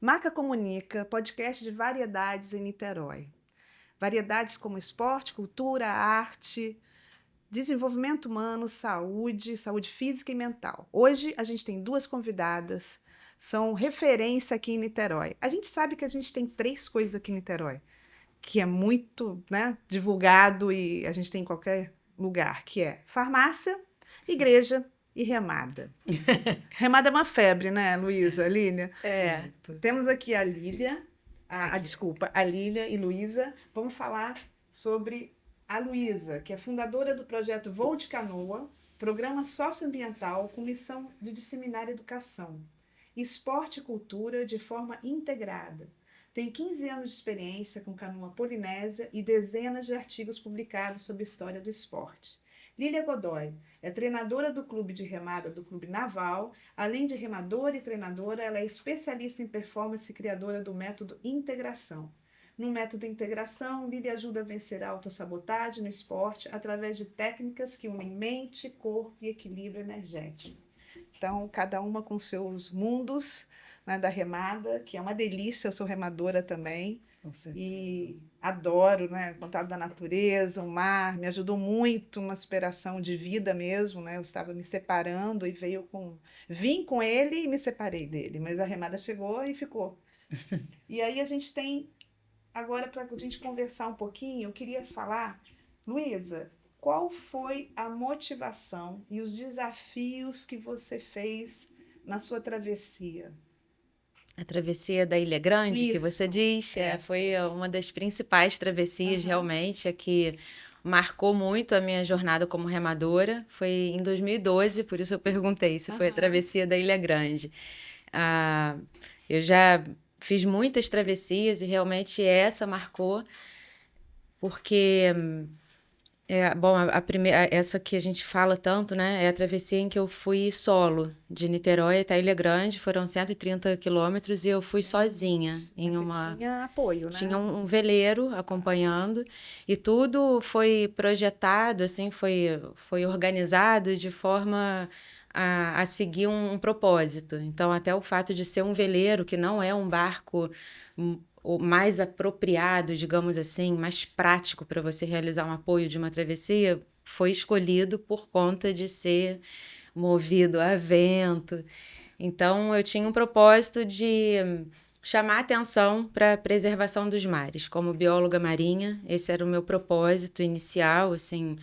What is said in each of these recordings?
Maca Comunica, podcast de variedades em Niterói. Variedades como esporte, cultura, arte, desenvolvimento humano, saúde física e mental. Hoje a gente tem duas convidadas, são referência aqui em Niterói. A gente sabe que a gente tem 3 coisas aqui em Niterói, que é muito, né, divulgado e a gente tem em qualquer lugar, que é farmácia, igreja e remada. Remada é uma febre, né, Luísa, Lília? É. Temos aqui a Lília, a Lília e Luísa. Vamos falar sobre a Luísa, que é fundadora do projeto Voo de Canoa, programa socioambiental com missão de disseminar educação, esporte e cultura de forma integrada. Tem 15 anos de experiência com canoa polinésia e dezenas de artigos publicados sobre a história do esporte. Lília Godoy é treinadora do clube de remada do Clube Naval. Além de remadora e treinadora, ela é especialista em performance e criadora do método Integração. No método Integração, Lília ajuda a vencer a autossabotagem no esporte através de técnicas que unem mente, corpo e equilíbrio energético. Então, cada uma com seus mundos, né, da remada, que é uma delícia, eu sou remadora também. E adoro, né, o contato da natureza, o mar, me ajudou muito, uma superação de vida mesmo, né? Eu estava me separando e vim com ele e me separei dele, mas a remada chegou e ficou. E aí a gente tem, agora para a gente conversar um pouquinho, eu queria falar, Luísa, qual foi a motivação e os desafios que você fez na sua travessia? A travessia da Ilha Grande, que você Isso, diz, foi uma das principais travessias, realmente, a que marcou muito a minha jornada como remadora. Foi em 2012, por isso eu perguntei se foi a travessia da Ilha Grande. Eu já fiz muitas travessias e realmente essa marcou, porque bom, a primeira, essa que a gente fala tanto, né, é a travessia em que eu fui solo, de Niterói até Ilha Grande, foram 130 quilômetros e eu fui sozinha em uma... Tinha apoio, né? Tinha um veleiro acompanhando e tudo foi projetado, assim, foi organizado de forma a seguir um propósito. Então, até o fato de ser um veleiro, que não é um barco o mais apropriado, digamos assim, mais prático para você realizar um apoio de uma travessia, foi escolhido por conta de ser movido a vento. Então, eu tinha um propósito de chamar atenção para a preservação dos mares. Como bióloga marinha, esse era o meu propósito inicial, assim,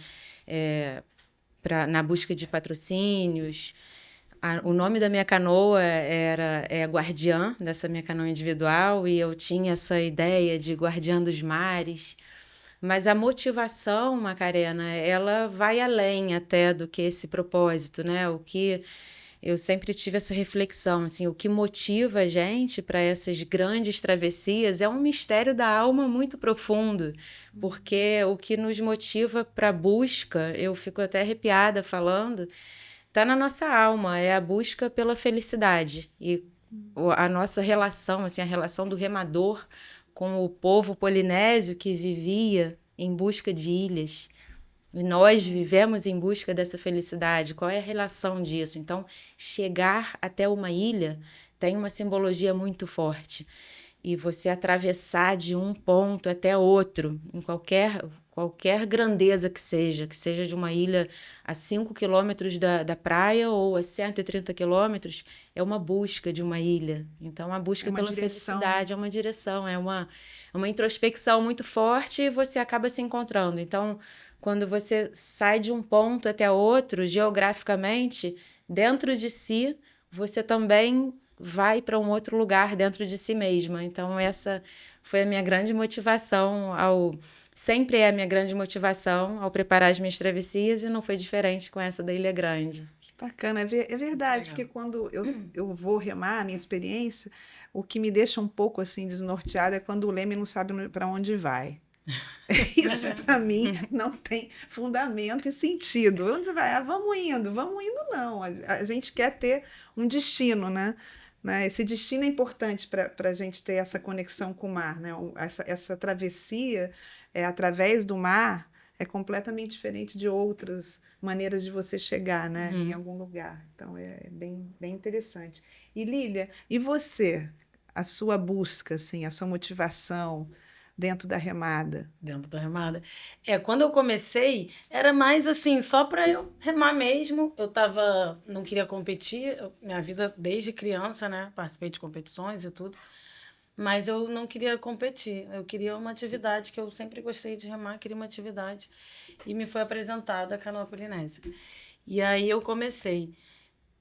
na busca de patrocínios. O nome da minha canoa é Guardiã, dessa minha canoa individual, e eu tinha essa ideia de guardiã dos mares. Mas a motivação, Macarena, ela vai além até do que esse propósito, né? O que eu sempre tive essa reflexão, assim, o que motiva a gente para essas grandes travessias é um mistério da alma muito profundo, porque o que nos motiva para a busca, eu fico até arrepiada falando, está na nossa alma, é a busca pela felicidade. E a nossa relação, assim, a relação do remador com o povo polinésio que vivia em busca de ilhas. E nós vivemos em busca dessa felicidade. Qual é a relação disso? Então, chegar até uma ilha tem uma simbologia muito forte. E você atravessar de um ponto até outro, em qualquer grandeza que seja de uma ilha a 5 quilômetros da praia ou a 130 quilômetros, é uma busca de uma ilha. Então, a busca pela felicidade é uma direção, é uma introspecção muito forte e você acaba se encontrando. Então, quando você sai de um ponto até outro, geograficamente, dentro de si, você também vai para um outro lugar dentro de si mesma. Então, essa foi a minha grande motivação sempre é a minha grande motivação ao preparar as minhas travessias e não foi diferente com essa da Ilha Grande. Bacana, é verdade, porque quando eu vou remar, a minha experiência, o que me deixa um pouco assim desnorteada é quando o leme não sabe para onde vai. Isso para mim não tem fundamento e sentido. Onde você vai? Vamos indo não. A gente quer ter um destino, né? Esse destino é importante para a gente ter essa conexão com o mar, né? Essa travessia através do mar é completamente diferente de outras maneiras de você chegar, né, em algum lugar. Então, é bem interessante. E, Lília, e você? a sua busca, assim, a sua motivação dentro da remada? Dentro da remada. Quando eu comecei, era mais assim, só para eu remar mesmo. Não queria competir, minha vida desde criança, né? Participei de competições e tudo. Mas eu não queria competir, eu queria uma atividade que eu sempre gostei de remar, queria uma atividade. E me foi apresentada a canoa polinésia. E aí eu comecei.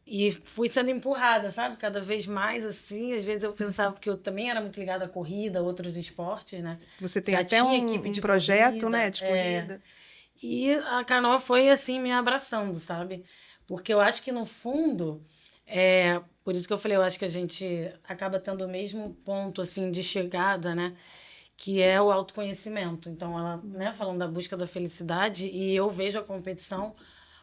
E fui sendo empurrada, sabe? Cada vez mais, assim. Às vezes eu pensava, porque eu também era muito ligada à corrida, a outros esportes, né? Você tem Já até tinha um equipe de projeto, corrida, né, de corrida. E a canoa foi, assim, me abraçando, sabe? Porque eu acho que, no fundo, por isso que eu falei, eu acho que a gente acaba tendo o mesmo ponto, assim, de chegada, né? Que é o autoconhecimento. Então, ela, né, falando da busca da felicidade, e eu vejo a competição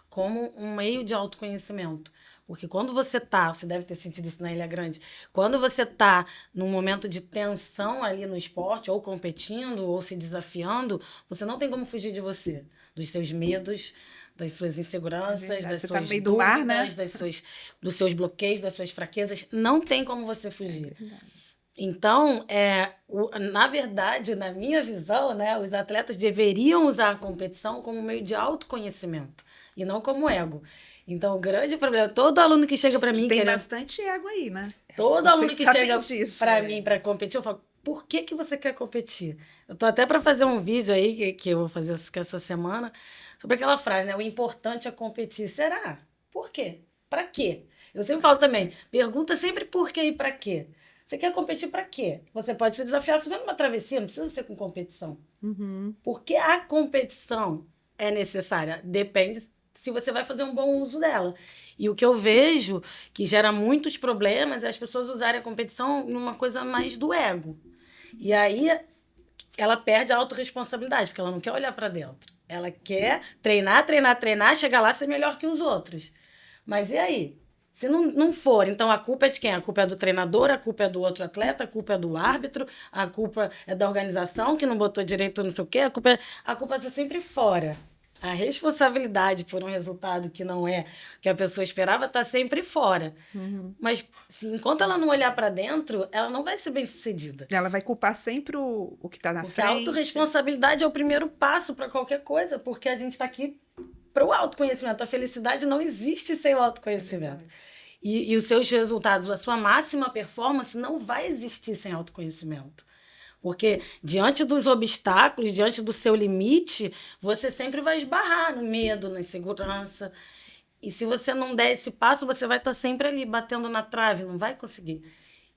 como um meio de autoconhecimento. Porque quando você deve ter sentido isso na Ilha Grande, quando você tá num momento de tensão ali no esporte, ou competindo, ou se desafiando, você não tem como fugir de você, dos seus medos, das suas inseguranças, das Você tá no suas meio do mar, né? dúvidas, dos seus bloqueios, das suas fraquezas. Não tem como você fugir. Então, na verdade, na minha visão, né, os atletas deveriam usar a competição como meio de autoconhecimento e não como ego. Então, o grande problema, todo aluno que chega para mim Tem querendo, bastante ego aí, né? todo Vocês aluno que sabem chega disso. para mim para competir, eu falo: "Por que que você quer competir?" Eu tô até para fazer um vídeo aí que eu vou fazer essa semana sobre aquela frase, né, o importante é competir. Será? Por quê? Para quê? Eu sempre falo também, pergunta sempre por quê e para quê. Você quer competir para quê? Você pode se desafiar fazendo uma travessia, não precisa ser com competição. Porque a competição é necessária. Depende se você vai fazer um bom uso dela. E o que eu vejo que gera muitos problemas é as pessoas usarem a competição numa coisa mais do ego. E aí ela perde a autorresponsabilidade, porque ela não quer olhar para dentro. Ela quer treinar, treinar, treinar, chegar lá e ser melhor que os outros. Mas e aí? Se não for, então a culpa é de quem? A culpa é do treinador, a culpa é do outro atleta, a culpa é do árbitro, a culpa é da organização que não botou direito não sei o quê, a culpa é sempre fora. A responsabilidade por um resultado que não é que a pessoa esperava está sempre fora. Mas enquanto ela não olhar para dentro, ela não vai ser bem-sucedida. Ela vai culpar sempre o que está na Porque a frente. autorresponsabilidade é o primeiro passo para qualquer coisa, porque a gente está aqui para o autoconhecimento. A felicidade não existe sem o autoconhecimento. E os seus resultados, a sua máxima performance não vai existir sem autoconhecimento. Porque diante dos obstáculos, diante do seu limite, você sempre vai esbarrar no medo, na insegurança. E se você não der esse passo, você vai estar sempre ali batendo na trave, não vai conseguir.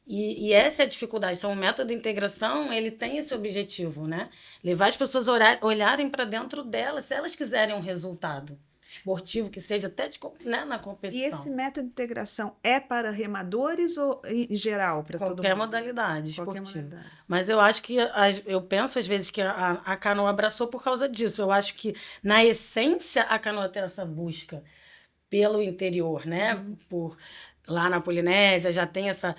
E essa é a dificuldade. Então, o método de integração, ele tem esse objetivo, né? Levar as pessoas a olharem para dentro delas, se elas quiserem um resultado esportivo, que seja até né, na competição. E esse método de integração é para remadores ou em geral, para todo mundo? Qualquer modalidade esportiva. Modalidade. Mas eu acho que, eu penso às vezes que a canoa abraçou por causa disso. Eu acho que, na essência, a canoa tem essa busca pelo interior, né? Lá na Polinésia já tem essa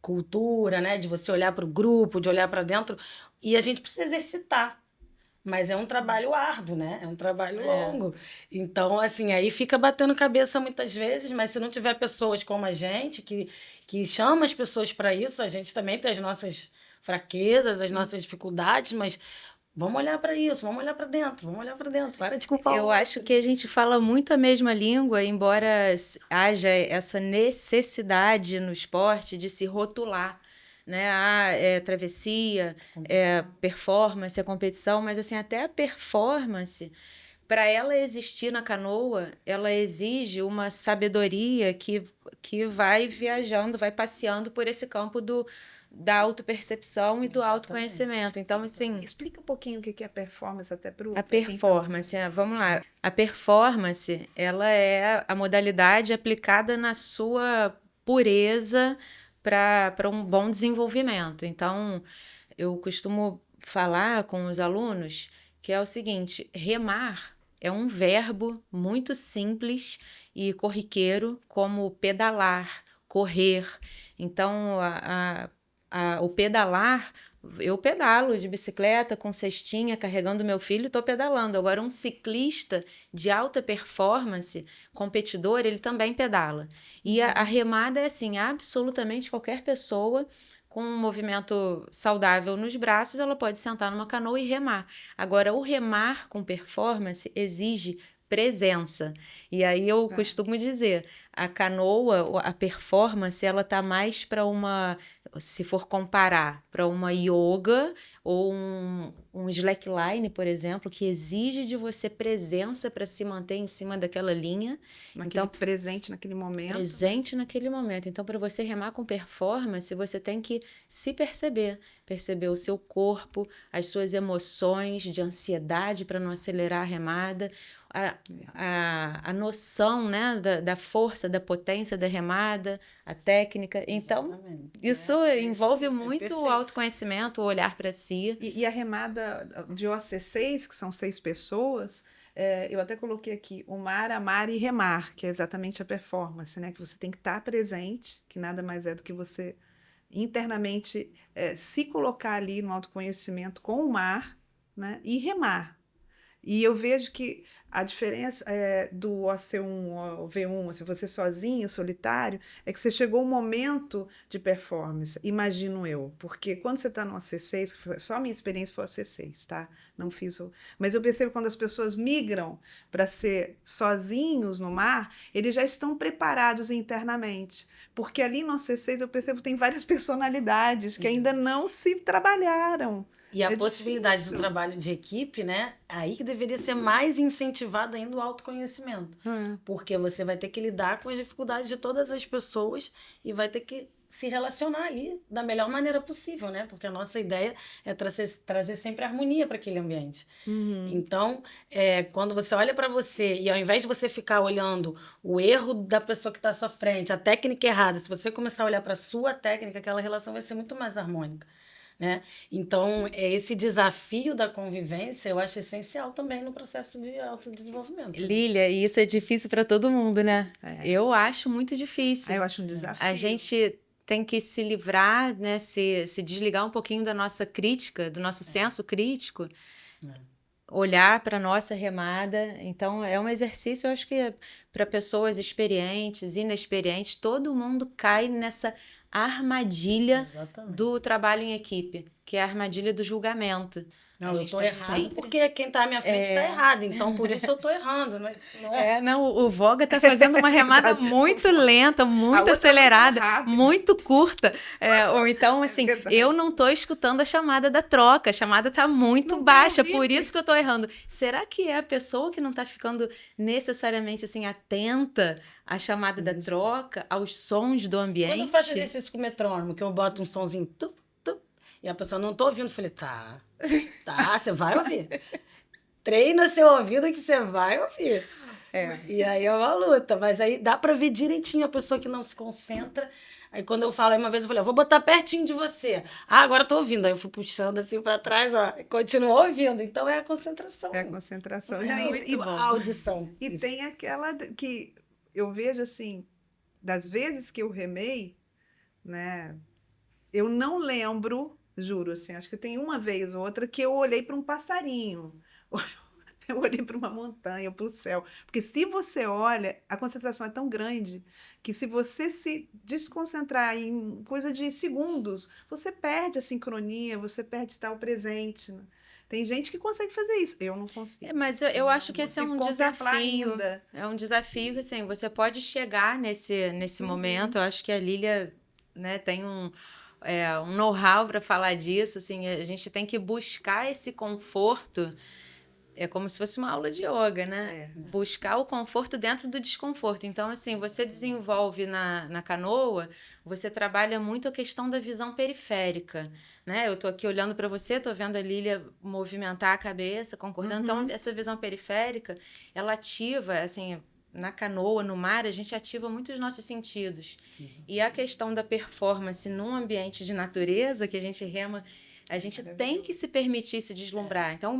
cultura, né? De você olhar para o grupo, de olhar para dentro. E a gente precisa exercitar. Mas é um trabalho árduo, né? É um trabalho longo. Então, assim, aí fica batendo cabeça muitas vezes, mas se não tiver pessoas como a gente, que chama as pessoas para isso, a gente também tem as nossas fraquezas, as nossas dificuldades, mas vamos olhar para isso, vamos olhar para dentro, vamos olhar para dentro. Para de culpar Eu acho que a gente fala muito a mesma língua, embora haja essa necessidade no esporte de se rotular, né? É travessia, é performance, é competição, mas assim, até a performance, para ela existir na canoa, ela exige uma sabedoria que vai viajando, vai passeando por esse campo da autopercepção e do autoconhecimento. Então, assim... Explica um pouquinho o que é performance, até para A performance, vamos lá. A performance, ela é a modalidade aplicada na sua pureza para um bom desenvolvimento. Então, eu costumo falar com os alunos que é o seguinte: remar é um verbo muito simples e corriqueiro, como pedalar, correr. Então, o pedalar, eu pedalo de bicicleta com cestinha, carregando meu filho, estou pedalando. Agora, um ciclista de alta performance, competidor, ele também pedala. E a remada é assim, absolutamente qualquer pessoa com um movimento saudável nos braços, ela pode sentar numa canoa e remar. Agora, o remar com performance exige presença. E aí eu costumo dizer, a canoa, a performance, ela tá mais para uma, se for comparar, para uma yoga ou um slackline, por exemplo, que exige de você presença para se manter em cima daquela linha. Então, presente naquele momento. Presente naquele momento. Então, para você remar com performance, você tem que se perceber o seu corpo, as suas emoções de ansiedade para não acelerar a remada, a noção, né, da força, da potência da remada, a técnica. Então, isso envolve muito o autoconhecimento, o olhar para si. E a remada de OC6, que são 6 pessoas, eu até coloquei aqui o mar, amar e remar, que é exatamente a performance, né? Que você tem que estar presente, que nada mais é do que você internamente se colocar ali no autoconhecimento com o mar, né? E remar. E eu vejo que a diferença do OC1 ao V1, se você sozinho, solitário, é que você chegou um momento de performance, imagino eu. Porque quando você está no OC6, só a minha experiência foi OC6, tá? Não fiz o... Mas eu percebo que quando as pessoas migram para ser sozinhos no mar, eles já estão preparados internamente. Porque ali no OC6 eu percebo que tem várias personalidades que ainda não se trabalharam. E a possibilidade do trabalho de equipe, né? Aí que deveria ser mais incentivado ainda o autoconhecimento. Porque você vai ter que lidar com as dificuldades de todas as pessoas e vai ter que se relacionar ali da melhor maneira possível, né? Porque a nossa ideia é trazer sempre harmonia para aquele ambiente. Então, quando você olha para você e ao invés de você ficar olhando o erro da pessoa que está à sua frente, a técnica errada, se você começar a olhar para a sua técnica, aquela relação vai ser muito mais harmônica. Né? Então, esse desafio da convivência eu acho essencial também no processo de autodesenvolvimento. Lília, e isso é difícil para todo mundo, né? Eu acho muito difícil. Eu acho um desafio. A gente tem que se livrar, né? Se desligar um pouquinho da nossa crítica, do nosso senso crítico, olhar para a nossa remada. Então, é um exercício, eu acho que para pessoas experientes, inexperientes, todo mundo cai nessa armadilha do trabalho em equipe, que é a armadilha do julgamento. Não, a gente eu tô errado porque quem tá à minha frente tá errado, então por isso eu tô errando. O Voga tá fazendo uma remada muito lenta, muito acelerada, muito curta. Ou então, assim, eu não tô escutando a chamada da troca, a chamada tá muito baixa, por isso que eu tô errando. Será que é a pessoa que não tá ficando necessariamente, assim, atenta à chamada da troca, aos sons do ambiente? Quando eu faço exercício com o metrônomo, que eu boto um sonzinho, e a pessoa, não tô ouvindo, eu falei, tá, você vai ouvir. Treina seu ouvido que você vai ouvir. E aí é uma luta, mas aí dá pra ver direitinho a pessoa que não se concentra. Aí quando eu falo, aí uma vez eu falei, vou botar pertinho de você. Agora eu tô ouvindo. Aí eu fui puxando assim pra trás, ó, e continuo ouvindo. Então é a concentração. É a concentração. E a audição. E tem aquela que eu vejo assim, das vezes que eu remei, né, eu não lembro, juro, assim, acho que tem uma vez ou outra que eu olhei para um passarinho, eu olhei para uma montanha, para o céu. Porque se você olha, a concentração é tão grande que se você se desconcentrar em coisa de segundos, você perde a sincronia, você perde estar o presente. Né? Tem gente que consegue fazer isso, eu não consigo. Mas eu acho que esse é um desafio. Ainda. É um desafio que, assim, você pode chegar nesse momento. Eu acho que a Lília, né, tem um know-how para falar disso, assim, a gente tem que buscar esse conforto, é como se fosse uma aula de yoga, né? Buscar o conforto dentro do desconforto. Então, assim, você desenvolve na canoa, você trabalha muito a questão da visão periférica, né? Eu tô aqui olhando para você, tô vendo a Lília movimentar a cabeça, concordando. Então, essa visão periférica, ela ativa, assim, na canoa, no mar, a gente ativa muito os nossos sentidos. E a questão da performance num ambiente de natureza, que a gente rema, a gente tem que se permitir se deslumbrar. Então,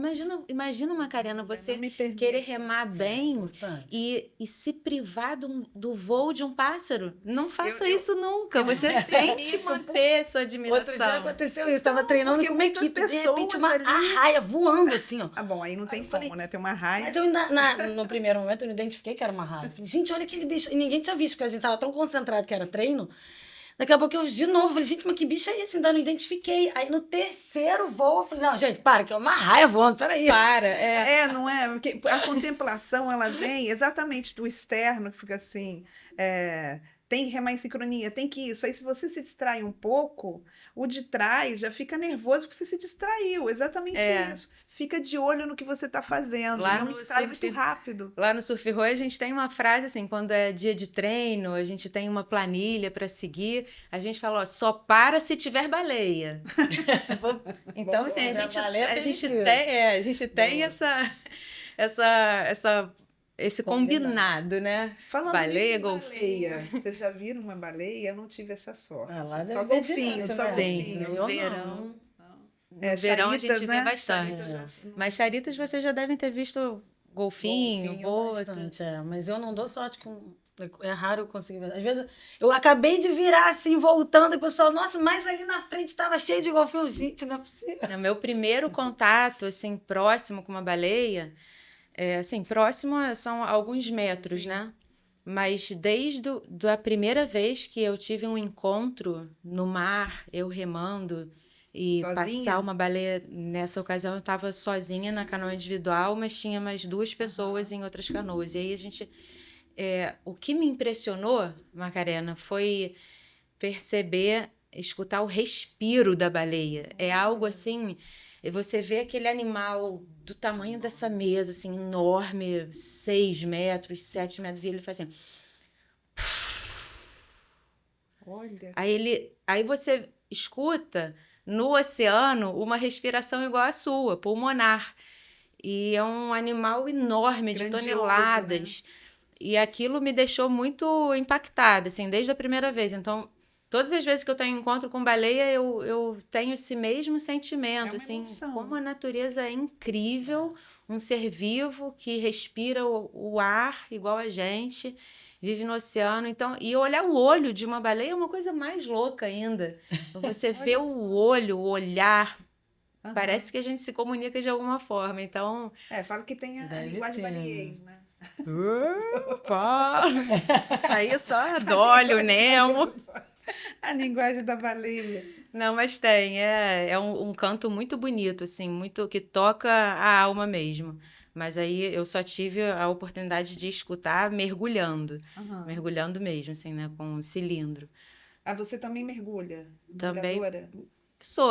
imagina Macarena, você querer remar bem e se privar do voo de um pássaro. Não faça isso nunca. Você tem que manter sua admiração. Outro dia aconteceu isso. Estava treinando com uma equipe, de repente uma arraia voando assim, ó. Ah, bom, aí não tem como, né? Tem uma arraia. Mas eu no primeiro momento eu não identifiquei que era uma arraia. Falei, gente, olha aquele bicho. E ninguém tinha visto, porque a gente estava tão concentrado que era treino. Daqui a pouco eu de novo falei, gente, mas que bicho é esse? Ainda não identifiquei. Aí no terceiro voo eu falei, não, gente, para, que é uma raia voando, peraí. Não é? Porque a contemplação, ela vem exatamente do externo, que fica assim, tem que remar em sincronia, tem que isso. Aí, se você se distrai um pouco, o de trás já fica nervoso porque você se distraiu. Exatamente isso. Fica de olho no que você está fazendo. Lá não no distrai surf- muito rápido. Lá no Surf Roy a gente tem uma frase assim, quando é dia de treino, a gente tem uma planilha para seguir, a gente fala, ó, só para se tiver baleia. Então, assim, a gente tem esse combinado, né? Falando Baleia, nisso em golfinho. baleia, vocês já viram uma baleia? Eu não tive essa sorte. Lá Só deve ver golfinho, direto, só né? golfinho. No Eu verão. No É, verão a charitas, gente né? vê bastante. Charitas já- Mas charitas vocês já devem ter visto golfinho, boto. bastante, mas eu não dou sorte com... É raro eu conseguir ver. Às vezes eu acabei de virar assim, voltando, e o pessoal, nossa, mas ali na frente estava cheio de golfinho. Gente, não é possível. No meu primeiro contato, assim, próximo com uma baleia, assim, próximo são alguns metros, né? Mas desde a primeira vez que eu tive um encontro no mar, eu remando, e Sozinha? passar uma baleia, nessa ocasião eu estava sozinha na canoa individual, mas tinha mais 2 pessoas em outras canoas. E aí a gente... o que me impressionou, Macarena, foi perceber, escutar o respiro da baleia. É algo assim, você vê aquele animal do tamanho dessa mesa, assim, enorme, 6 metros, 7 metros, e ele faz assim. Olha. Aí você escuta no oceano uma respiração igual à sua, pulmonar. E é um animal enorme, de Grandioso, toneladas. né? E aquilo me deixou muito impactada, assim, desde a primeira vez. Então, todas as vezes que eu tenho encontro com baleia, eu tenho esse mesmo sentimento, uma assim, emoção. como a natureza é incrível, um ser vivo que respira o ar igual a gente, vive no oceano. Então, e olhar o olho de uma baleia é uma coisa mais louca ainda. Você vê o olho, o olhar, parece que a gente se comunica de alguma forma. Então, Fala que tem a Deve linguagem ter. baliês, né? opa! Aí só Dolly, o Nemo. A linguagem da baleia. Não, mas tem. É um canto muito bonito, assim, muito que toca a alma mesmo. Mas aí eu só tive a oportunidade de escutar mergulhando. Aham. Mergulhando mesmo, assim, né? Com um cilindro. Ah, você também mergulha? Também. Mergulhadora?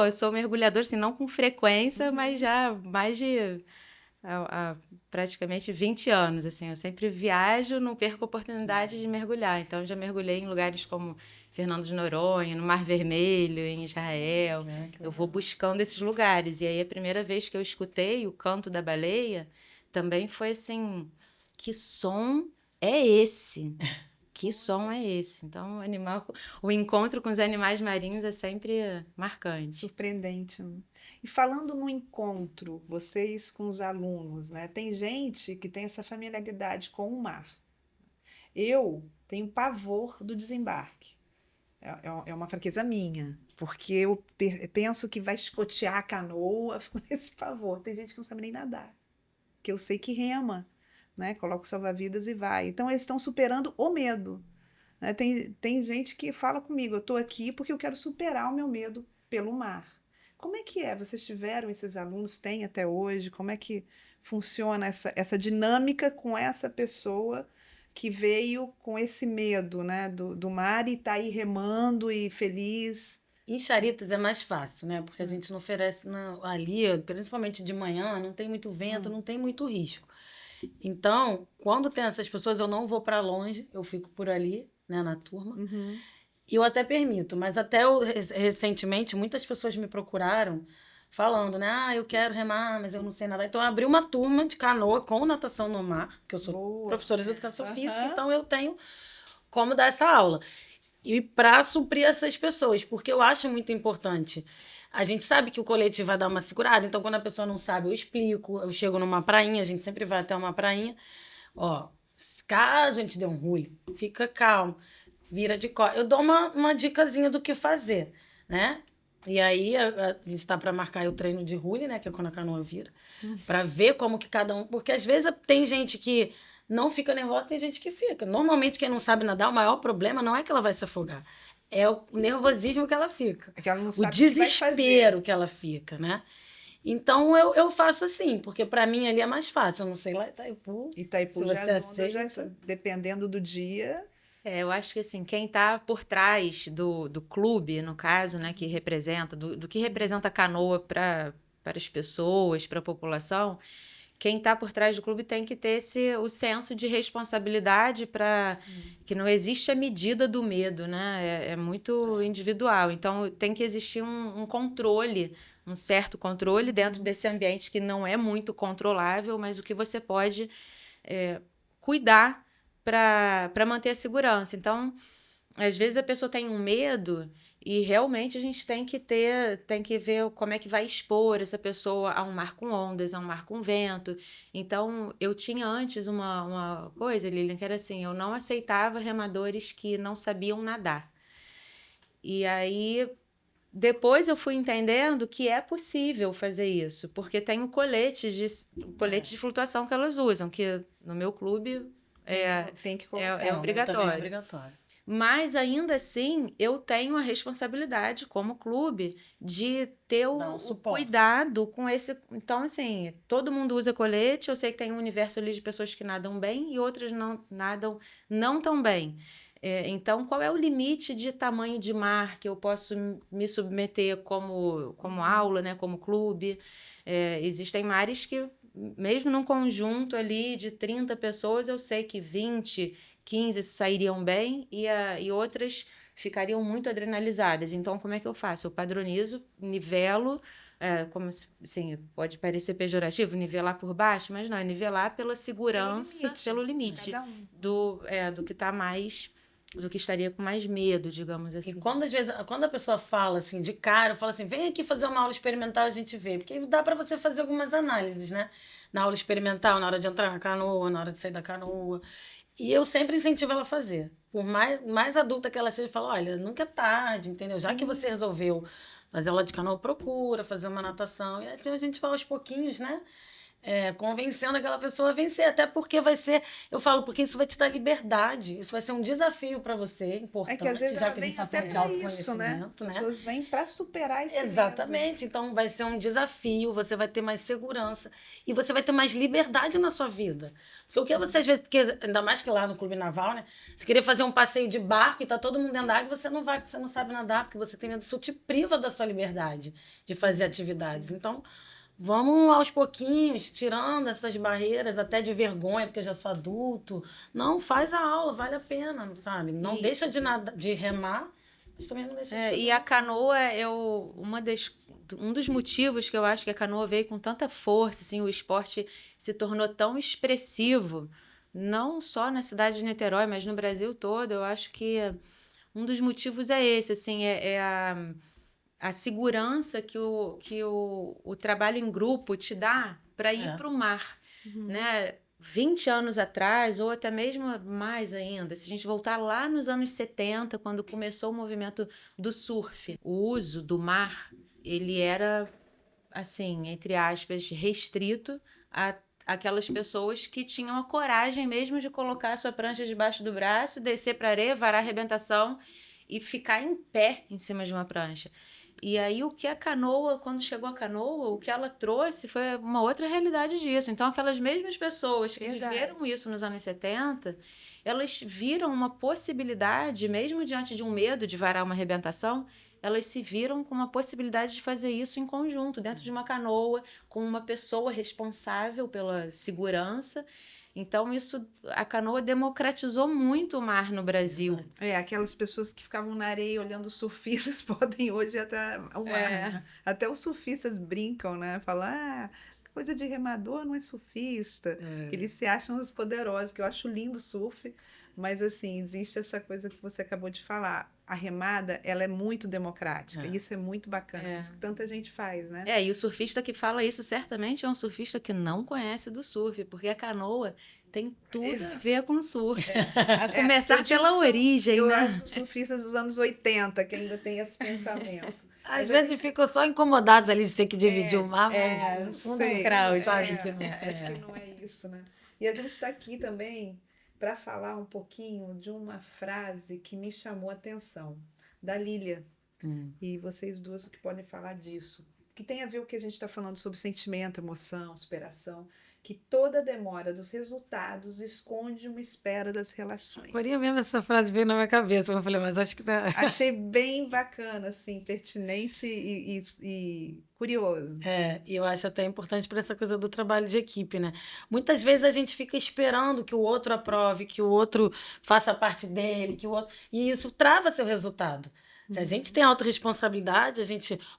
Eu sou mergulhador, assim, não com frequência, mas já mais de há praticamente 20 anos, assim. Eu sempre viajo, não perco a oportunidade de mergulhar. Então, eu já mergulhei em lugares como Fernando de Noronha, no Mar Vermelho, em Israel. Eu vou buscando esses lugares. E aí, a primeira vez que eu escutei o canto da baleia, também foi assim, que som é esse? Que som é esse? Então, o encontro com os animais marinhos é sempre marcante. Surpreendente, né? E falando no encontro, vocês com os alunos, né? Tem gente que tem essa familiaridade com o mar. Eu tenho pavor do desembarque. É uma fraqueza minha, porque eu penso que vai escotear a canoa, fico nesse pavor. Tem gente que não sabe nem nadar, que eu sei que rema, né? Coloca o salva-vidas e vai. Então, eles estão superando o medo, né? Tem gente que fala comigo, eu estou aqui porque eu quero superar o meu medo pelo mar. Como é que é? Vocês tiveram esses alunos, têm até hoje? Como é que funciona essa dinâmica com essa pessoa que veio com esse medo, né, do mar e está aí remando e feliz? Em Charitas é mais fácil, né? Porque a gente não oferece ali, principalmente de manhã, não tem muito vento, não tem muito risco. Então, quando tem essas pessoas, eu não vou para longe, eu fico por ali, né, na turma. E eu até permito, mas recentemente muitas pessoas me procuraram falando, né? Ah, eu quero remar, mas eu não sei nadar. Então, eu abri uma turma de canoa com natação no mar, que eu sou Boa. professora de educação física, Aham. então eu tenho como dar essa aula. E para suprir essas pessoas, porque eu acho muito importante. A gente sabe que o colete vai dar uma segurada, então quando a pessoa não sabe, eu explico. Eu chego numa prainha, a gente sempre vai até uma prainha. Ó, caso a gente dê um rule, fica calmo, vira de costas. Eu dou uma dicasinha do que fazer, né? E aí a gente tá para marcar o treino de rule, né? Que é quando a canoa vira. Para ver como que cada um... Porque às vezes tem gente que não fica nervosa, tem gente que fica. Normalmente quem não sabe nadar, o maior problema não é que ela vai se afogar. é o nervosismo que ela fica. É que ela não O sabe o que vai desespero fazer. que ela fica, né? Então, eu faço assim, porque para mim ali é mais fácil. Eu não sei lá, Itaipu. Itaipu Se já você as ondas, aceita. dependendo do dia. Eu acho que assim, quem está por trás do clube, no caso, né, que representa, do que representa a canoa para as pessoas, para a população, quem está por trás do clube tem que ter o senso de responsabilidade para que não existe a medida do medo, né? É muito individual. Então tem que existir um controle, um certo controle dentro desse ambiente que não é muito controlável, mas o que você pode cuidar para manter a segurança. Então, às vezes a pessoa tem um medo e realmente a gente tem que ver como é que vai expor essa pessoa a um mar com ondas, a um mar com vento. Então, eu tinha antes uma coisa, Lilian, que era assim, eu não aceitava remadores que não sabiam nadar. E aí, depois eu fui entendendo que é possível fazer isso, porque tem o colete de flutuação que elas usam, que no meu clube Tem que é colocar. Também é obrigatório. obrigatório. Mas ainda assim, eu tenho a responsabilidade como clube de ter Dar um o suporte. cuidado com esse. Então, assim, todo mundo usa colete. Eu sei que tem um universo ali de pessoas que nadam bem e outras não nadam não tão bem. Então, qual é o limite de tamanho de mar que eu posso me submeter como aula, né, como clube? Existem mares que, mesmo num conjunto ali de 30 pessoas, eu sei que 20, 15 sairiam bem e outras ficariam muito adrenalizadas. Então, como é que eu faço? Eu padronizo, nivelo, como assim, pode parecer pejorativo, nivelar por baixo, mas não, é nivelar pela segurança, pelo limite Cada um. do que está mais, do que estaria com mais medo, digamos E assim. quando, às vezes, quando a pessoa fala assim, de cara, fala assim, vem aqui fazer uma aula experimental, a gente vê. Porque dá para você fazer algumas análises, né? Na aula experimental, na hora de entrar na canoa, na hora de sair da canoa. E eu sempre incentivo ela a fazer. Por mais adulta que ela seja, eu falo, olha, nunca é tarde, entendeu? Já que você resolveu fazer aula de canoa, procura fazer uma natação. E a gente vai aos pouquinhos, né? Convencendo aquela pessoa a vencer. Até porque vai ser, eu falo, porque isso vai te dar liberdade. Isso vai ser um desafio para você, É que às importante, vezes já ela que a gente vem está até falando de para isso, né? As autoconhecimento, né? pessoas vêm para superar esse medo. Exatamente. Então vai ser um desafio, você vai ter mais segurança e você vai ter mais liberdade na sua vida. Porque o que você às vezes quer, ainda mais que lá no Clube Naval, né? Você querer fazer um passeio de barco e tá todo mundo dentro da água, você não vai, porque você não sabe nadar, porque você tem medo, isso te priva da sua liberdade de fazer atividades. Então, vamos aos pouquinhos, tirando essas barreiras, até de vergonha, porque eu já sou adulto. Não, faz a aula, vale a pena, sabe? Não deixa de remar, mas também não deixa de fazer. E a canoa, um dos motivos que eu acho que a canoa veio com tanta força, assim, o esporte se tornou tão expressivo, não só na cidade de Niterói, mas no Brasil todo. Eu acho que um dos motivos é esse, assim, a segurança que o trabalho em grupo te dá para ir para o mar, né? 20 anos atrás, ou até mesmo mais ainda, se a gente voltar lá nos anos 70, quando começou o movimento do surf, o uso do mar, ele era, assim, entre aspas, restrito a aquelas pessoas que tinham a coragem mesmo de colocar a sua prancha debaixo do braço, descer para a areia, varar a arrebentação e ficar em pé em cima de uma prancha. E aí, quando chegou a canoa, o que ela trouxe foi uma outra realidade disso. Então, aquelas mesmas pessoas que viveram isso nos anos 70, elas viram uma possibilidade, mesmo diante de um medo de varar uma arrebentação, elas se viram com uma possibilidade de fazer isso em conjunto, dentro de uma canoa, com uma pessoa responsável pela segurança. Então, a canoa democratizou muito o mar no Brasil. Aquelas pessoas que ficavam na areia olhando os surfistas podem hoje até o mar, né? Até os surfistas brincam, né? Falam, coisa de remador não é surfista. Que eles se acham os poderosos, que eu acho lindo o surf. Mas, assim, existe essa coisa que você acabou de falar. A remada, ela é muito democrática. Isso é muito bacana. Por isso que tanta gente faz, né? E o surfista que fala isso certamente é um surfista que não conhece do surf, porque a canoa tem tudo a ver com surf. A começar pela origem, eu né? acho os surfistas dos anos 80 que ainda tem esse pensamento. Às vezes ficam só incomodados ali de ter que dividir o mar, mas Não no fundo sei, do crowd, sabe que não acho que não é isso, né? E a gente está aqui também para falar um pouquinho de uma frase que me chamou a atenção. da Lília. E vocês duas o que podem falar disso. Que tem a ver com o que a gente está falando sobre sentimento, emoção, superação. Que toda demora dos resultados esconde uma espera das relações. Maria mesmo essa frase veio na minha cabeça. Eu falei, mas acho que tá... Achei bem bacana, assim, pertinente e curioso. E eu acho até importante para essa coisa do trabalho de equipe, né? Muitas vezes a gente fica esperando que o outro aprove, que o outro faça parte dele, e isso trava seu resultado. Se a gente tem autorresponsabilidade,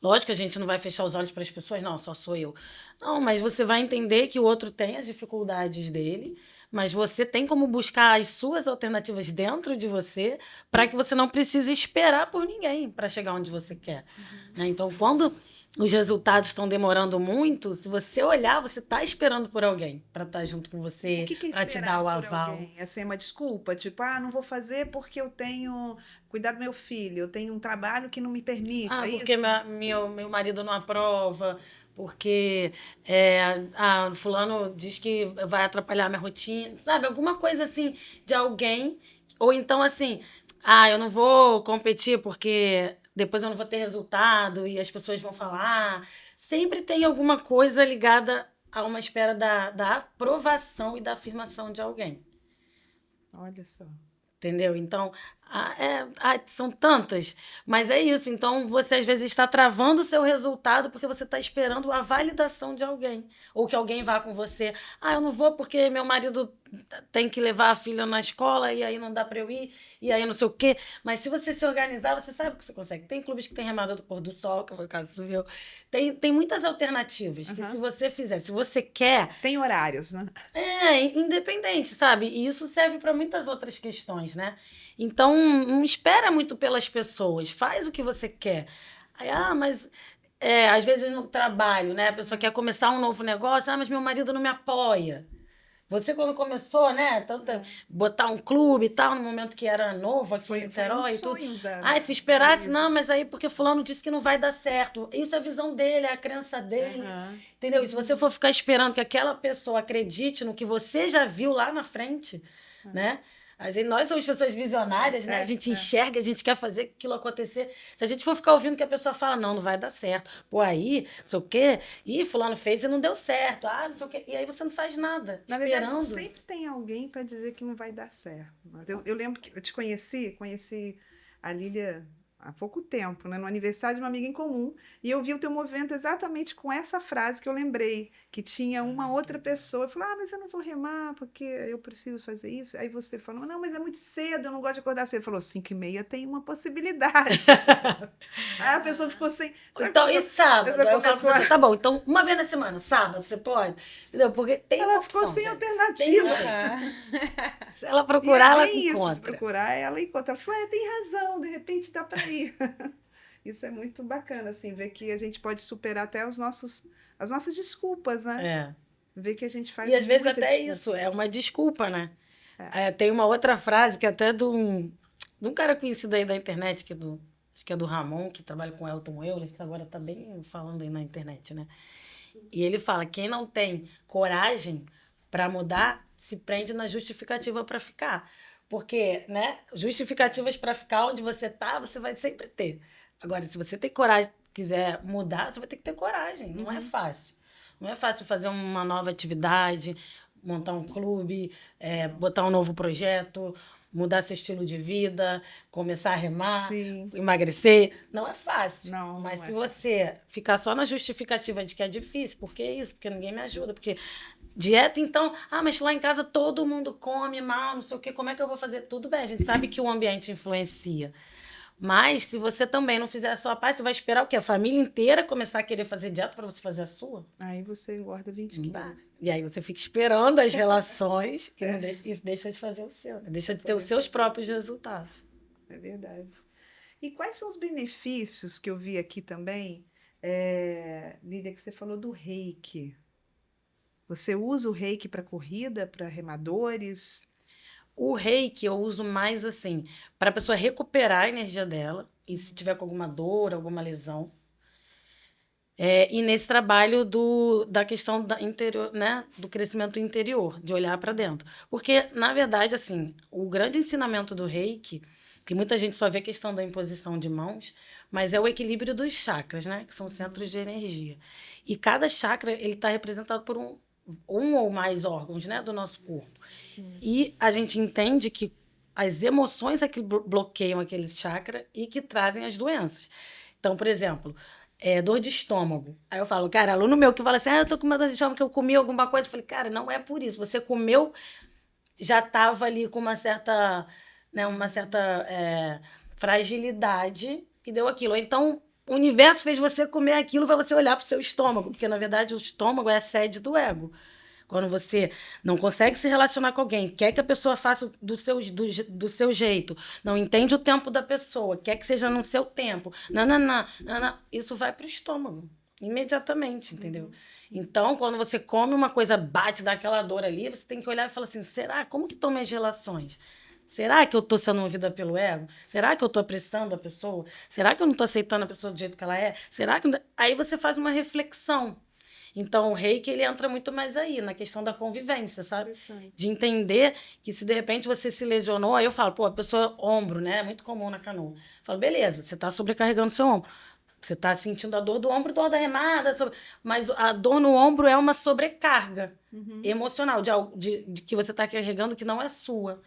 lógico que a gente não vai fechar os olhos para as pessoas, não, só sou eu. Não, mas você vai entender que o outro tem as dificuldades dele, mas você tem como buscar as suas alternativas dentro de você para que você não precise esperar por ninguém para chegar onde você quer. Né? Então, quando os resultados estão demorando muito, se você olhar, você está esperando por alguém para estar junto com você, para te dar o aval. Alguém? Assim, é uma desculpa, tipo, não vou fazer porque eu tenho cuidar do meu filho, eu tenho um trabalho que não me permite. Porque isso? meu marido não aprova, porque fulano diz que vai atrapalhar a minha rotina, sabe? Alguma coisa assim de alguém, ou então assim, eu não vou competir porque depois eu não vou ter resultado e as pessoas vão falar. Sempre tem alguma coisa ligada a uma espera da aprovação e da afirmação de alguém. Olha só. Entendeu? Então, são tantas, mas é isso. Então, você às vezes está travando o seu resultado porque você está esperando a validação de alguém. Ou que alguém vá com você. Eu não vou porque meu marido tem que levar a filha na escola e aí não dá para eu ir, e aí não sei o quê. Mas se você se organizar, você sabe que você consegue. Tem clubes que tem remada do pôr do sol, que foi o caso do meu. Tem muitas alternativas que se você fizer, se você quer... Tem horários, né? Independente, sabe? E isso serve para muitas outras questões, né? Então, não espera muito pelas pessoas. Faz o que você quer. Mas... às vezes no trabalho, né? A pessoa quer começar um novo negócio. Mas meu marido não me apoia. Você, quando começou, né? Botar um clube e tal, no momento que era novo aqui em Niterói e tudo. Se esperasse, não, mas aí porque fulano disse que não vai dar certo. Isso é a visão dele, é a crença dele. Entendeu? E se você for ficar esperando que aquela pessoa acredite no que você já viu lá na frente, né? Nós somos pessoas visionárias, né? A gente enxerga, a gente quer fazer aquilo acontecer. Se a gente for ficar ouvindo que a pessoa fala, não vai dar certo. Não sei o quê. Fulano fez e não deu certo. Não sei o quê. E aí você não faz nada. Na verdade, sempre tem alguém para dizer que não vai dar certo. Eu lembro que eu te conheci a Lília há pouco tempo, né, no aniversário de uma amiga em comum, e eu vi o teu movimento exatamente com essa frase que eu lembrei, que tinha uma outra pessoa, falou, mas eu não vou remar, porque eu preciso fazer isso. Aí você falou, não, mas é muito cedo, eu não gosto de acordar cedo. Falou, 5h30 tem uma possibilidade. Aí a pessoa ficou sem... Então, e sábado? Eu falo pra você, tá bom, então uma vez na semana, sábado, você pode? Entendeu? Porque tem ela ficou sem alternativa. Se ela procurar, ela encontra. Se procurar, ela encontra. Ela falou, tem razão, de repente dá para ir. Isso é muito bacana, assim, ver que a gente pode superar até as nossas desculpas, né? Ver que a gente faz. E às vezes até isso, é uma desculpa, né? Tem uma outra frase que até de um cara conhecido aí da internet, acho que é do Ramon, que trabalha com Elton Euler, que agora tá bem falando aí na internet, né? E ele fala, quem não tem coragem para mudar, se prende na justificativa para ficar. Porque, né, justificativas para ficar onde você tá, você vai sempre ter. Agora, se você tem coragem, quiser mudar, você vai ter que ter coragem. Não é fácil. Não é fácil fazer uma nova atividade, montar um clube, botar um novo projeto, mudar seu estilo de vida, começar a remar, emagrecer. Não é fácil. Mas se você ficar só na justificativa de que é difícil, por que isso? Porque ninguém me ajuda, porque... Dieta, então, mas lá em casa todo mundo come mal, não sei o quê, como é que eu vou fazer? Tudo bem, a gente sabe que o ambiente influencia. Mas, se você também não fizer a sua parte, você vai esperar o quê? A família inteira começar a querer fazer dieta para você fazer a sua? Aí você engorda 20 quilos. E aí você fica esperando as relações e deixa de fazer o seu. Né? Deixa de ter os seus próprios resultados. É verdade. E quais são os benefícios que eu vi aqui também, Lídia, que você falou do reiki? Você usa o reiki para corrida, para remadores? O reiki eu uso mais assim, para a pessoa recuperar a energia dela, e se tiver com alguma dor, alguma lesão. E nesse trabalho da questão interior, né, do crescimento interior, de olhar para dentro. Porque, na verdade, assim, o grande ensinamento do reiki Porque muita gente só vê a questão da imposição de mãos, mas é o equilíbrio dos chakras, né? Que são centros de energia. E cada chakra, ele está representado por um ou mais órgãos, né? Do nosso corpo. E a gente entende que as emoções é que bloqueiam aquele chakra e que trazem as doenças. Então, por exemplo, dor de estômago. Aí eu falo, cara, aluno meu que fala assim, eu tô com uma dor de estômago, que eu comi alguma coisa. Eu falei, cara, não é por isso. Você comeu, já estava ali com uma certa, né, fragilidade e deu aquilo. Ou então, o universo fez você comer aquilo para você olhar para o seu estômago, porque, na verdade, o estômago é a sede do ego. Quando você não consegue se relacionar com alguém, quer que a pessoa faça do seu jeito, não entende o tempo da pessoa, quer que seja no seu tempo, isso vai para o estômago, imediatamente, entendeu? Então, quando você come uma coisa, bate, dá aquela dor ali, você tem que olhar e falar assim, será? Como que estão minhas relações? Será que eu estou sendo movida pelo ego? Será que eu estou apressando a pessoa? Será que eu não estou aceitando a pessoa do jeito que ela é? Será que... Aí você faz uma reflexão. Então, o reiki, ele entra muito mais aí, na questão da convivência, sabe? De entender que se, de repente, você se lesionou, aí eu falo, pô, a pessoa, ombro, né? É muito comum na canoa. Eu falo, beleza, você está sobrecarregando seu ombro. Você está sentindo a dor do ombro, dor da remada, mas a dor no ombro é uma sobrecarga emocional, de que você está carregando que não é sua.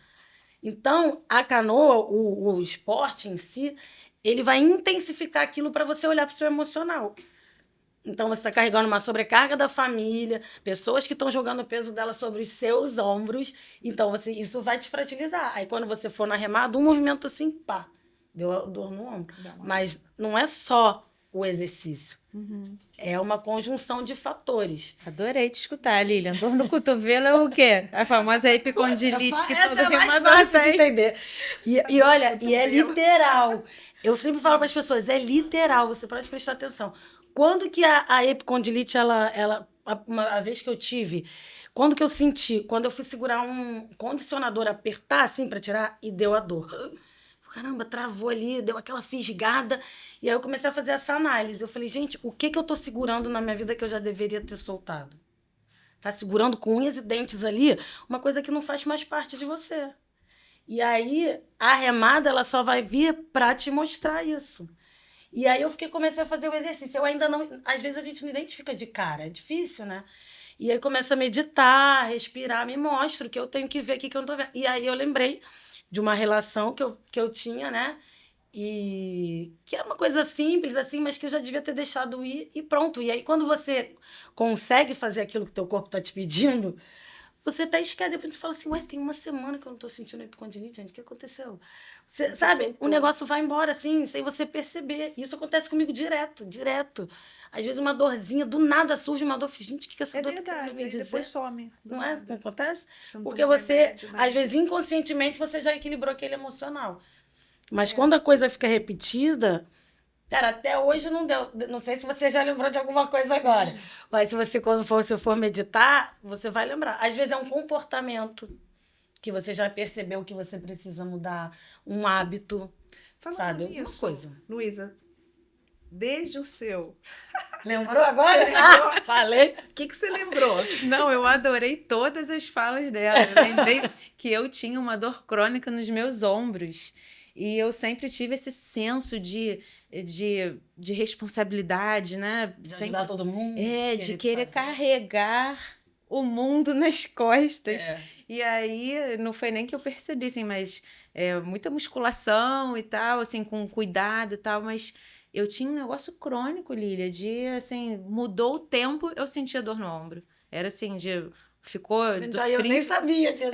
Então, a canoa, o esporte em si, ele vai intensificar aquilo para você olhar para o seu emocional. Então, você está carregando uma sobrecarga da família, pessoas que estão jogando o peso dela sobre os seus ombros. Então, isso vai te fragilizar. Aí, quando você for na remada, um movimento assim, pá, deu dor no ombro. Mas não é só o exercício. É uma conjunção de fatores. Adorei te escutar, Lilian. Dor no cotovelo é o quê? A famosa epicondilite que essa todo é mais remador fácil de tem. entender. E olha, e é literal. Eu sempre falo para as pessoas, é literal, você pode prestar atenção. Quando que a epicondilite, a vez que eu tive, quando que eu senti, quando eu fui segurar um condicionador, apertar assim para tirar e deu a dor. Caramba, travou ali, deu aquela fisgada. E aí eu comecei a fazer essa análise. Eu falei, gente, o que eu tô segurando na minha vida que eu já deveria ter soltado? Tá segurando com unhas e dentes ali uma coisa que não faz mais parte de você. E aí a remada, ela só vai vir para te mostrar isso. E aí eu comecei a fazer o exercício. Eu ainda não... Às vezes a gente não identifica de cara, é difícil, né? E aí começa a meditar, respirar, me mostra que eu tenho que ver aqui que eu não tô vendo. E aí eu lembrei de uma relação que eu tinha, né? E que era uma coisa simples, assim, mas que eu já devia ter deixado ir e pronto. E aí quando você consegue fazer aquilo que teu corpo tá te pedindo, você até esquece, depois você fala assim, ué, tem uma semana que eu não tô sentindo epicondilite, gente, o que aconteceu? Você sabe, o negócio vai embora, assim, sem você perceber. Isso acontece comigo direto. Às vezes uma dorzinha, do nada surge uma dor, gente, o que essa dor tá querendo me dizer? Depois some. Não é? Não acontece? Você não Porque toma você, remédio, às vezes, inconscientemente, você já equilibrou aquele emocional. Mas quando a coisa fica repetida... Cara, até hoje não deu. Não sei se você já lembrou de alguma coisa agora. Mas se você, quando você for meditar, você vai lembrar. Às vezes é um comportamento que você já percebeu que você precisa mudar, um hábito, sabe? Alguma coisa. Luísa, desde o seu... Lembrou agora? Falei. O que você lembrou? Não, eu adorei todas as falas dela. Eu lembrei que eu tinha uma dor crônica nos meus ombros. E eu sempre tive esse senso de responsabilidade, né? De ajudar todo mundo. De querer carregar o mundo nas costas. E aí, não foi nem que eu percebi, assim, mas muita musculação e tal, assim, com cuidado e tal, mas eu tinha um negócio crônico, Lília, de, assim, mudou o tempo, eu sentia dor no ombro. Era assim, ficou do frio. Eu nem sabia disso.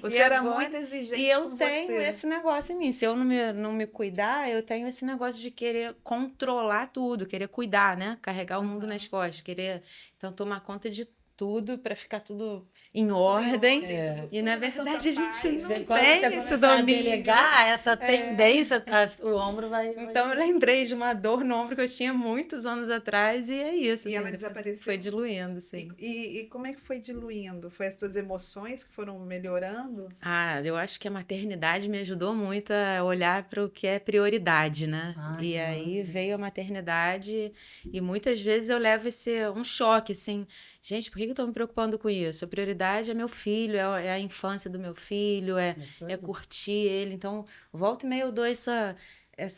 Você era muito exigente com você. E eu tenho esse negócio em mim. Se eu não me cuidar, eu tenho esse negócio de querer controlar tudo, querer cuidar, né? Carregar o mundo nas costas, querer, então, tomar conta de tudo para ficar tudo em ordem. E, na verdade, a gente não tem esse domínio. Delegar essa tendência, o ombro vai... Então, eu lembrei de uma dor no ombro que eu tinha muitos anos atrás e é isso. E assim, ela desapareceu. Foi diluindo, assim. E como é que foi diluindo? Foi as tuas emoções que foram melhorando? Eu acho que a maternidade me ajudou muito a olhar para o que é prioridade, né? E aí veio a maternidade e muitas vezes eu levo um choque, assim, gente, por que que eu estou me preocupando com isso? A prioridade é meu filho, é a infância do meu filho, é curtir ele. Então, volta e meia eu dou essa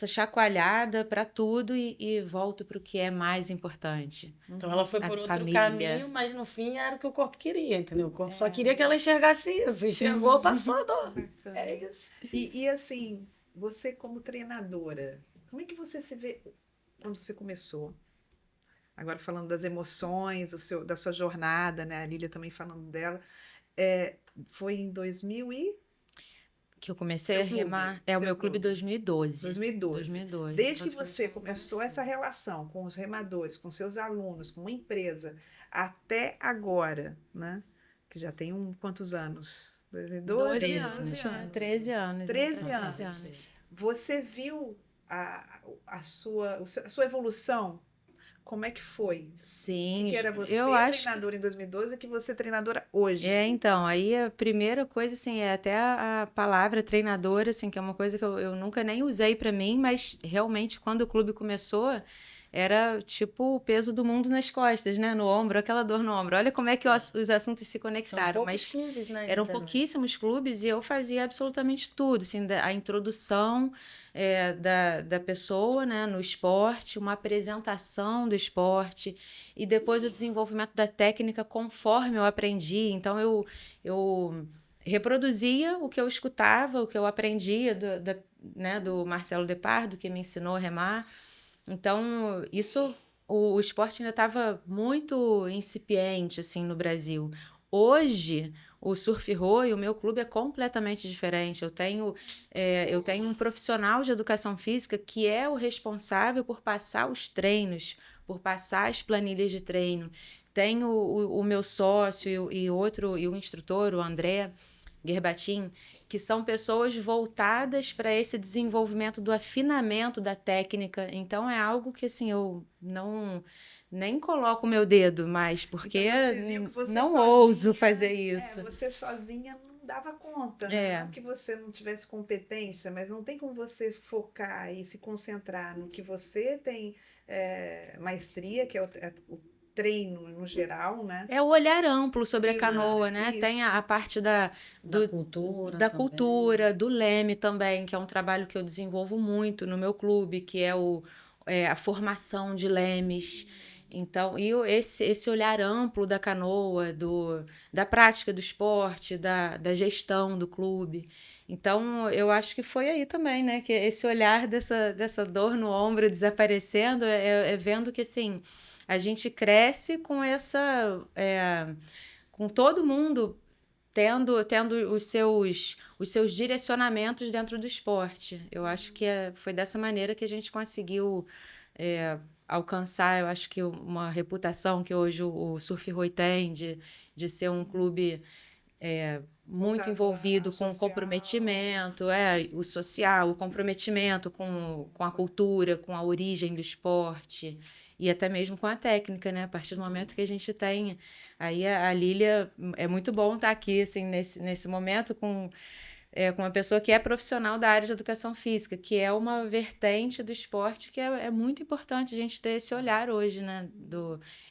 chacoalhada para tudo e volto para o que é mais importante. Então ela foi A por outro família. caminho, mas no fim era o que o corpo queria, entendeu? O corpo só queria que ela enxergasse isso. Enxergou, passou a dor. É isso. E assim, você como treinadora, como é que você se vê quando você começou? Agora falando das emoções, da sua jornada, né? A Lília também falando dela. Foi em 2000 e... Que eu comecei Seu a remar. clube, É o seu meu clube clube. 2012. 2012. 2012. Desde que você começou essa relação com os remadores, com seus alunos, com a empresa, até agora, né? Que já tem quantos anos? 2012? 12 anos. anos. 13 anos. 13 anos. Você viu a sua evolução? Como é que foi? Sim, Que era você eu acho que treinadora em 2012 e que você é treinadora hoje? então, aí a primeira coisa, assim, é até a palavra treinadora, assim, que é uma coisa que eu nunca nem usei para mim, mas realmente quando o clube começou, era tipo o peso do mundo nas costas, né? No ombro, aquela dor no ombro. Olha como é que os assuntos se São conectaram, poucos mas clubes, né? eram internet. pouquíssimos clubes e eu fazia absolutamente tudo, assim, a introdução da pessoa, né, no esporte, uma apresentação do esporte e depois o desenvolvimento da técnica conforme eu aprendi. Então, eu reproduzia o que eu escutava, o que eu aprendia né, do Marcelo Depardo, que me ensinou a remar. Então, o esporte ainda estava muito incipiente, assim, no Brasil. Hoje, o Surf Roy, o meu clube é completamente diferente. Eu tenho um profissional de educação física que é o responsável por passar os treinos, por passar as planilhas de treino. Tenho o meu sócio e o instrutor, o André Gerbatin, que são pessoas voltadas para esse desenvolvimento do afinamento da técnica. Então é algo que assim eu nem coloco o meu dedo mais, porque Então você viu que você não sozinha, ouso fazer isso. você sozinha não dava conta, né? Não que você não tivesse competência, mas não tem como você focar e se concentrar no que você tem maestria, que é o treino no geral, né? É o olhar amplo sobre a E canoa, né? Tem isso. a parte Da cultura. da também. cultura, do leme também, que é um trabalho que eu desenvolvo muito no meu clube, que é a formação de lemes. Então, esse olhar amplo da canoa, da prática do esporte, da gestão do clube. Então, eu acho que foi aí também, né? Que esse olhar dessa dor no ombro desaparecendo, é vendo que, assim, a gente cresce com todo mundo tendo os seus direcionamentos dentro do esporte. Eu acho que foi dessa maneira que a gente conseguiu alcançar, eu acho que uma reputação que hoje o Surf Roy tem de ser um clube muito Voltado envolvido ao com o social. comprometimento, o social, o comprometimento com a cultura, com a origem do esporte e até mesmo com a técnica, né? A partir do momento que a gente tem... Aí a Lília, é muito bom estar aqui, assim, nesse momento com uma pessoa que é profissional da área de educação física, que é uma vertente do esporte que é muito importante a gente ter esse olhar hoje, né?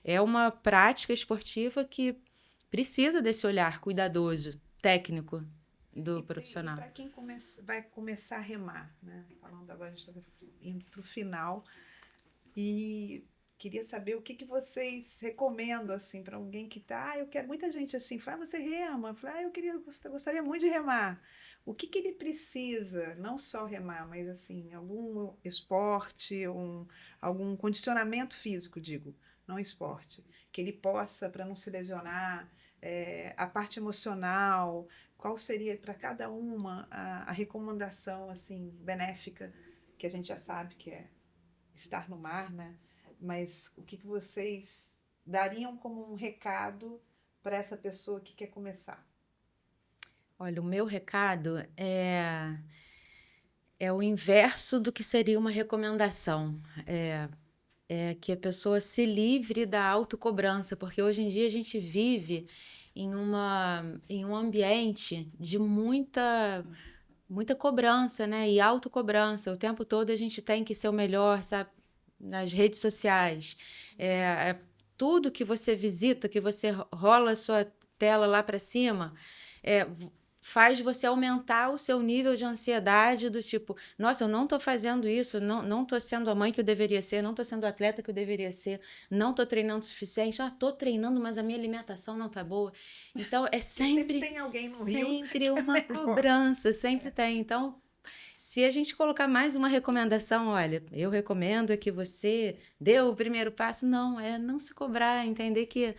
É uma prática esportiva que precisa desse olhar cuidadoso, técnico do profissional. Para quem vai começar a remar, né? Falando agora, a gente está indo para o final. E queria saber o que vocês recomendam assim, para alguém que está. Eu quero muita gente assim, fala, você rema? Fala, gostaria muito de remar. O que ele precisa, não só remar, mas assim, algum esporte, algum condicionamento físico, digo, não esporte, que ele possa, para não se lesionar, a parte emocional, qual seria para cada uma a recomendação assim benéfica, que a gente já sabe que é estar no mar, né? Mas o que vocês dariam como um recado para essa pessoa que quer começar? Olha, o meu recado é o inverso do que seria uma recomendação. É que a pessoa se livre da autocobrança, porque hoje em dia a gente vive em um ambiente de muita cobrança, né? E autocobrança. O tempo todo a gente tem que ser o melhor, sabe? Nas redes sociais. tudo que você visita, que você rola a sua tela lá para cima, faz você aumentar o seu nível de ansiedade do tipo, nossa, eu não estou fazendo isso, não estou sendo a mãe que eu deveria ser, não estou sendo o atleta que eu deveria ser, não estou treinando o suficiente, estou treinando, mas a minha alimentação não está boa. Então, sempre tem alguém no Rio. Sempre uma cobrança, sempre tem. Então, se a gente colocar mais uma recomendação, olha, eu recomendo que você dê o primeiro passo, não se cobrar, entender que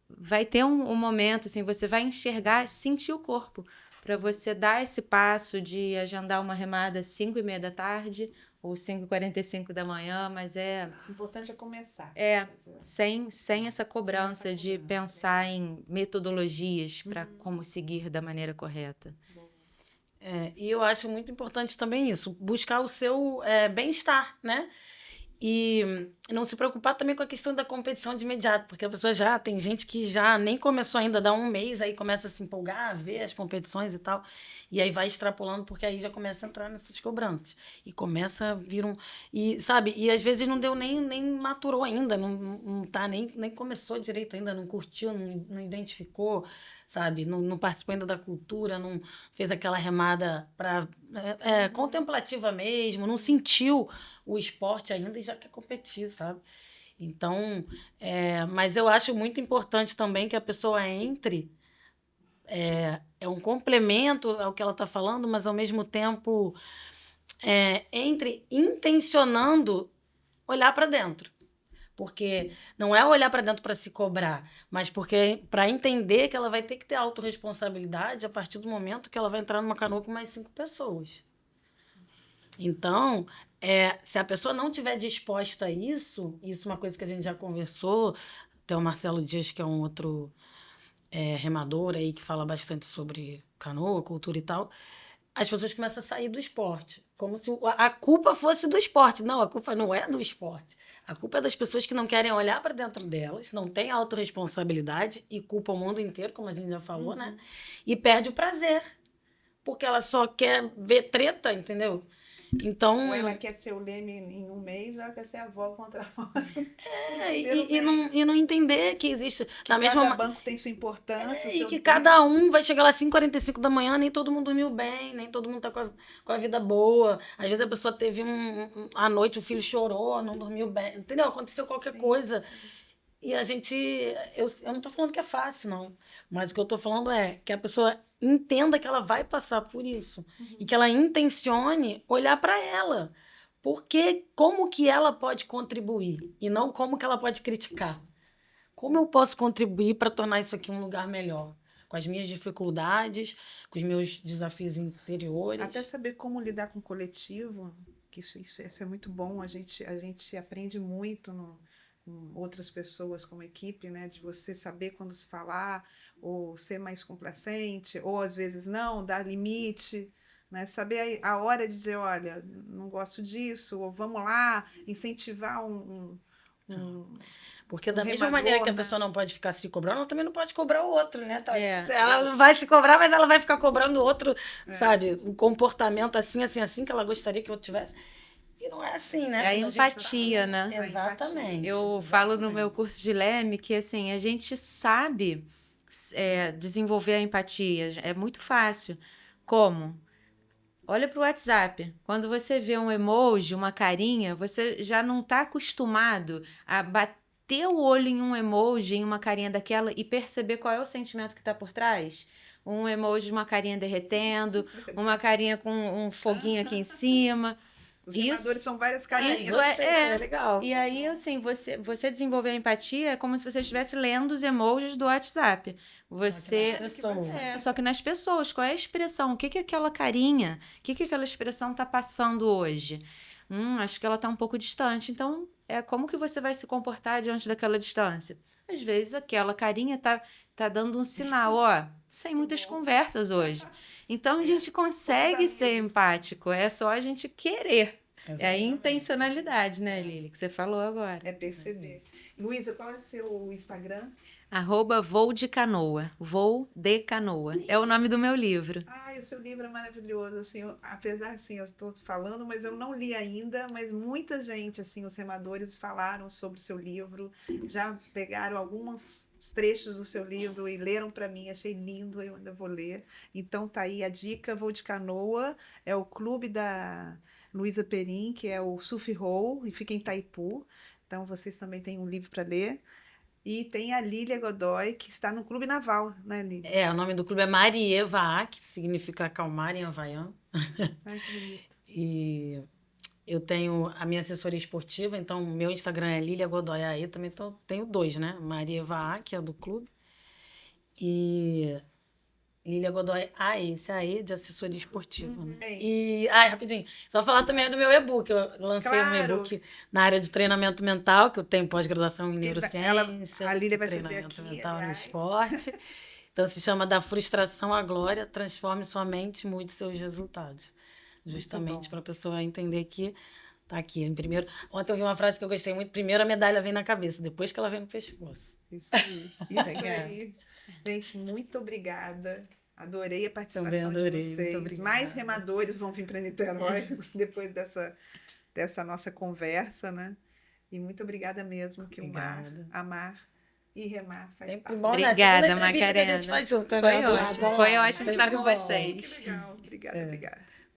vai ter um momento, assim, você vai enxergar, sentir o corpo, para você dar esse passo de agendar uma remada às 5:30 da tarde ou 5:45 da manhã, mas O importante é começar. Sem essa cobrança de pensar em metodologias para como seguir da maneira correta. E eu acho muito importante também isso, buscar o seu bem-estar, né? E não se preocupar também com a questão da competição de imediato, porque a pessoa tem gente que já nem começou ainda, dá um mês, aí começa a se empolgar, a ver as competições e tal, e aí vai extrapolando, porque aí já começa a entrar nessas cobranças. E começa a vir E, sabe, e às vezes não deu nem maturou ainda, não tá nem começou direito ainda, não curtiu, não identificou, sabe, não participou ainda da cultura, não fez aquela remada contemplativa mesmo, não sentiu o esporte ainda e já quer competir, sabe? Então, mas eu acho muito importante também que a pessoa entre, é um complemento ao que ela está falando, mas ao mesmo tempo entre intencionando olhar para dentro. Porque não é olhar para dentro para se cobrar, mas porque para entender que ela vai ter que ter autorresponsabilidade a partir do momento que ela vai entrar numa canoa com mais 5 pessoas. Então, se a pessoa não estiver disposta a isso é uma coisa que a gente já conversou, tem o Marcelo Dias, que é um outro remador aí, que fala bastante sobre canoa, cultura e tal, as pessoas começam a sair do esporte, como se a culpa fosse do esporte. Não, a culpa não é do esporte. A culpa é das pessoas que não querem olhar para dentro delas, não têm autorresponsabilidade e culpam o mundo inteiro, como a gente já falou, né? E perde o prazer, porque ela só quer ver treta, entendeu? Então, ou ela quer ser o Leme em um mês, ou ela quer ser a avó contra a avó. E não entender que existe... Cada banco tem sua importância. E que cada um vai chegar lá às 5:45 da manhã, nem todo mundo dormiu bem, nem todo mundo tá com a vida boa. Às vezes a pessoa teve à noite, o filho chorou, não dormiu bem, entendeu? Aconteceu qualquer coisa. E a gente... Eu não tô falando que é fácil, não. Mas o que eu tô falando é que a pessoa entenda que ela vai passar por isso. E que ela intencione olhar para ela. Porque como que ela pode contribuir? E não como que ela pode criticar. Como eu posso contribuir para tornar isso aqui um lugar melhor? Com as minhas dificuldades, com os meus desafios interiores. Até saber como lidar com o coletivo, que isso é muito bom. A gente aprende muito com outras pessoas como equipe, né? De você saber quando se falar, ou ser mais complacente, ou às vezes não, dar limite, né? Saber a hora de dizer, olha, não gosto disso, ou vamos lá, incentivar porque da mesma maneira que a pessoa não pode ficar se cobrando, ela também não pode cobrar o outro, né? Ela vai se cobrar, mas ela vai ficar cobrando o outro, sabe? O comportamento assim, que ela gostaria que eu tivesse. E não é assim, né? É a empatia, né? Exatamente. Eu falo no meu curso de Leme que, assim, a gente sabe desenvolver a empatia. É muito fácil. Como? Olha para o WhatsApp. Quando você vê um emoji, uma carinha, você já não está acostumado a bater o olho em um emoji, em uma carinha daquela e perceber qual é o sentimento que está por trás? Um emoji de uma carinha derretendo, uma carinha com um foguinho aqui em cima. Os remadores são várias carinhas. Isso é legal. E aí, assim, você desenvolver a empatia é como se você estivesse lendo os emojis do WhatsApp. Só que nas pessoas, qual é a expressão? O que aquela carinha, o que aquela expressão está passando hoje? Acho que ela está um pouco distante. Então, como que você vai se comportar diante daquela distância? Às vezes, aquela carinha tá dando um sinal, sem muitas conversas hoje. Então, a gente consegue ser empático, é só a gente querer. É a intencionalidade, né, Lili, que você falou agora. É perceber. Luísa, qual é o seu Instagram? @voo de canoa. Voo de canoa. É o nome do meu livro. Ai, o seu livro é maravilhoso, assim, apesar, assim, eu estou falando, mas eu não li ainda, mas muita gente, assim, os remadores falaram sobre o seu livro, já pegaram alguns trechos do seu livro e leram para mim, achei lindo, eu ainda vou ler. Então tá aí a dica, Vou de Canoa, é o clube da Luísa Perim, que é o Surf Roll, e fica em Itaipu, então vocês também têm um livro para ler. E tem a Lília Godoy, que está no Clube Naval, né, Lília? O nome do clube é Marieva, que significa acalmar em havaiano. Ai, que bonito. E eu tenho a minha assessoria esportiva, então o meu Instagram é Lília Godoy AE, também tenho 2, né? Marieva, que é do clube, e Lília Godoy AE, esse AE de assessoria esportiva, né? E, rapidinho, só falar também do meu e-book. Eu lancei um Claro. e-book na área de treinamento mental, que eu tenho pós-graduação em neurociência, a Lília vai fazer treinamento aqui, mental no aliás. esporte. Então se chama Da Frustração à Glória, transforme sua mente, mude seus resultados. Justamente para a pessoa entender que tá aqui. Primeiro, ontem eu vi uma frase que eu gostei muito: primeiro a medalha vem na cabeça, depois que ela vem no pescoço. Isso aí. Isso aí. Gente, muito obrigada. Adorei a participação de vocês. Mais remadores vão vir para Niterói depois dessa nossa conversa, né? E muito obrigada mesmo, que amar e remar faz Sempre parte. bom, né? Obrigada, Segunda entrevista que a gente Macarena. faz junto, Foi né? ótimo. Foi ótimo estar com vocês. Que legal. Obrigada, obrigada.